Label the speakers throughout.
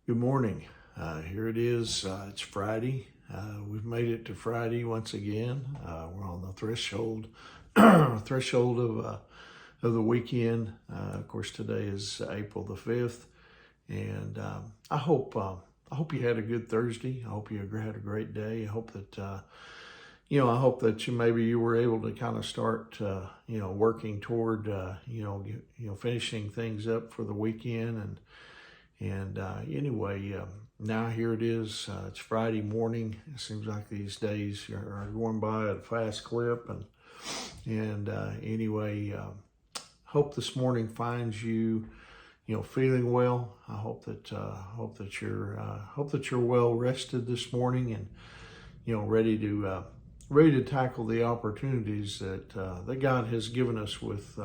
Speaker 1: Good morning. Here it is. It's Friday. We've made it to Friday once again. We're on the threshold of the weekend. Of course, today is April the 5th, and I hope you had a good Thursday. I hope you had a great day. I hope that I hope that you were able to kind of start working toward finishing things up for the weekend. And anyway, now here it is. It's Friday morning. It seems like these days are going by at a fast clip. Anyway, hope this morning finds you, feeling well. I hope that you're well rested this morning and ready to tackle the opportunities that God has given us with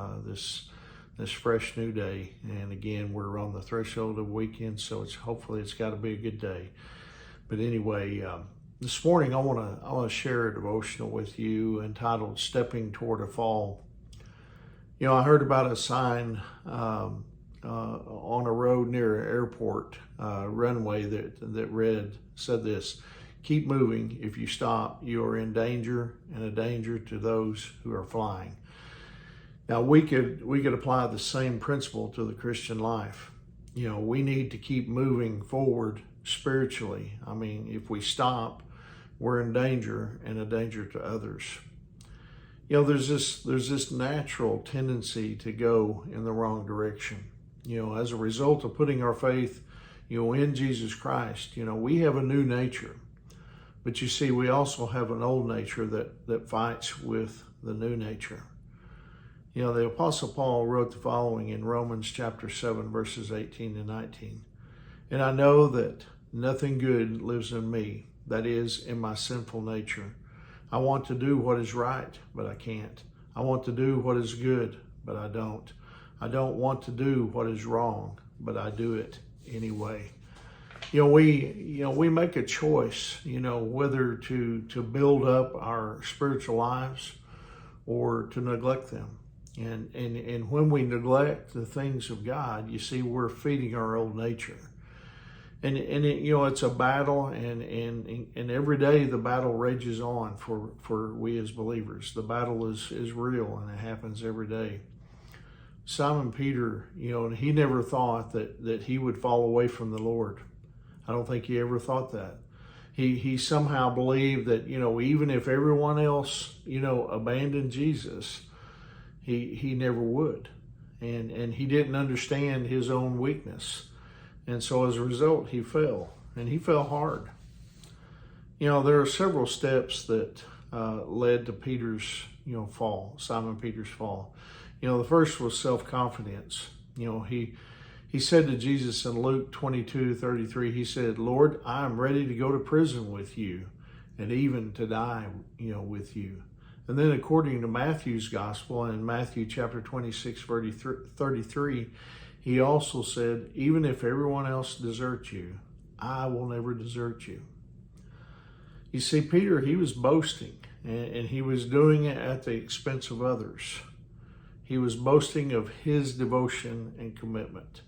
Speaker 1: this fresh new day. And again, we're on the threshold of weekend, so hopefully it's got to be a good day. But anyway, this morning I want to share a devotional with you entitled "Stepping Toward a Fall." I heard about a sign on a road near an airport runway that said this: "Keep moving. If you stop, you are in danger, and a danger to those who are flying." Now, we could apply the same principle to the Christian life. We need to keep moving forward spiritually. I mean, if we stop, we're in danger and a danger to others. There's this natural tendency to go in the wrong direction. As a result of putting our faith, in Jesus Christ, we have a new nature. But you see, we also have an old nature that fights with the new nature. The Apostle Paul wrote the following in Romans chapter 7, verses 18 and 19. "And I know that nothing good lives in me, that is, in my sinful nature. I want to do what is right, but I can't. I want to do what is good, but I don't. I don't want to do what is wrong, but I do it anyway." We make a choice, whether to build up our spiritual lives or to neglect them. And when we neglect the things of God, you see, we're feeding our old nature. And it's a battle, and every day the battle rages on for we as believers. The battle is real, and it happens every day. Simon Peter, he never thought that he would fall away from the Lord. I don't think he ever thought that. He somehow believed that, even if everyone else, abandoned Jesus, he never would. And he didn't understand his own weakness. And so as a result, he fell, and he fell hard. There are several steps that led to Peter's, fall, Simon Peter's fall. The first was self-confidence. He said to Jesus in Luke 22:33, he said, "Lord, I am ready to go to prison with you and even to die, with you." And then according to Matthew's gospel, in Matthew chapter 26, 33, he also said, "Even if everyone else deserts you, I will never desert you." You see, Peter, he was boasting, and he was doing it at the expense of others. He was boasting of his devotion and commitment.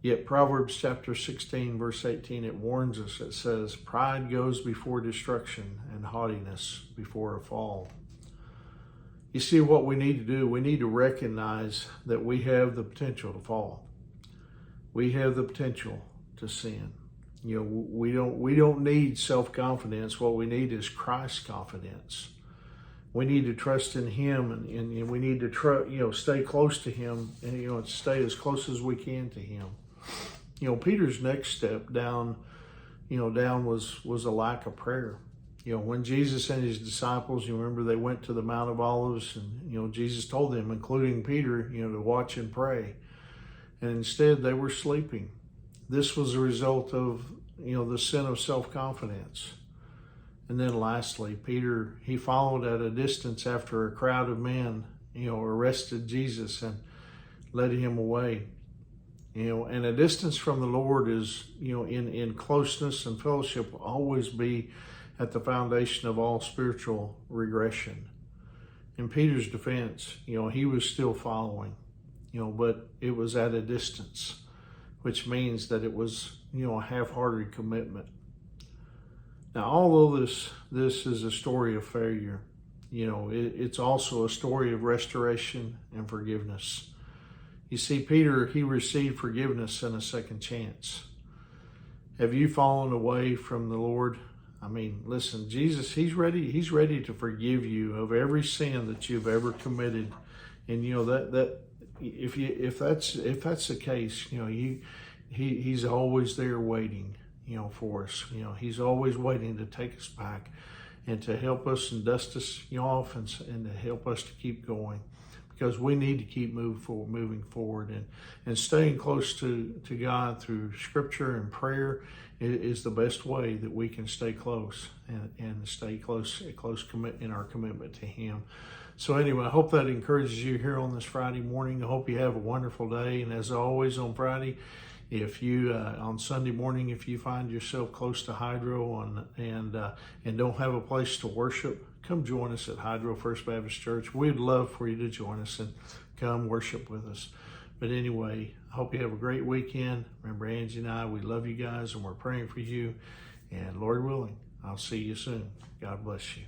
Speaker 1: Yet Proverbs chapter 16, verse 18, it warns us. It says, "Pride goes before destruction, and haughtiness before a fall." You see, what we need to do, we need to recognize that we have the potential to fall. We have the potential to sin. We don't need self-confidence. What we need is Christ confidence. We need to trust in Him, and we need to stay close to Him, and stay as close as we can to Him. Peter's next step down was a lack of prayer. When Jesus and his disciples, you remember, they went to the Mount of Olives, and Jesus told them, including Peter, to watch and pray. And instead they were sleeping. This was a result of, the sin of self-confidence. And then lastly, Peter, he followed at a distance after a crowd of men, arrested Jesus and led him away. And a distance from the Lord is, in closeness and fellowship, will always be at the foundation of all spiritual regression. In Peter's defense, he was still following, but it was at a distance. which means that it was, a half-hearted commitment. Now, although this is a story of failure, it's also a story of restoration and forgiveness. You see, Peter, he received forgiveness and a second chance. Have you fallen away from the Lord? I mean, listen, Jesus, he's ready to forgive you of every sin that you've ever committed. And that if that's the case, he's always there waiting, for us. He's always waiting to take us back and to help us and dust us off and to help us to keep going, because we need to keep moving forward and staying close to God through Scripture and prayer is the best way that we can stay close and stay close in our commitment to Him. So anyway, I hope that encourages you here on this Friday morning. I hope you have a wonderful day. And as always on Friday, if you on Sunday morning, if you find yourself close to Hydro and don't have a place to worship, come join us at Hydro First Baptist Church. We'd love for you to join us and come worship with us. But anyway, I hope you have a great weekend. Remember, Angie and I, we love you guys and we're praying for you. And Lord willing, I'll see you soon. God bless you.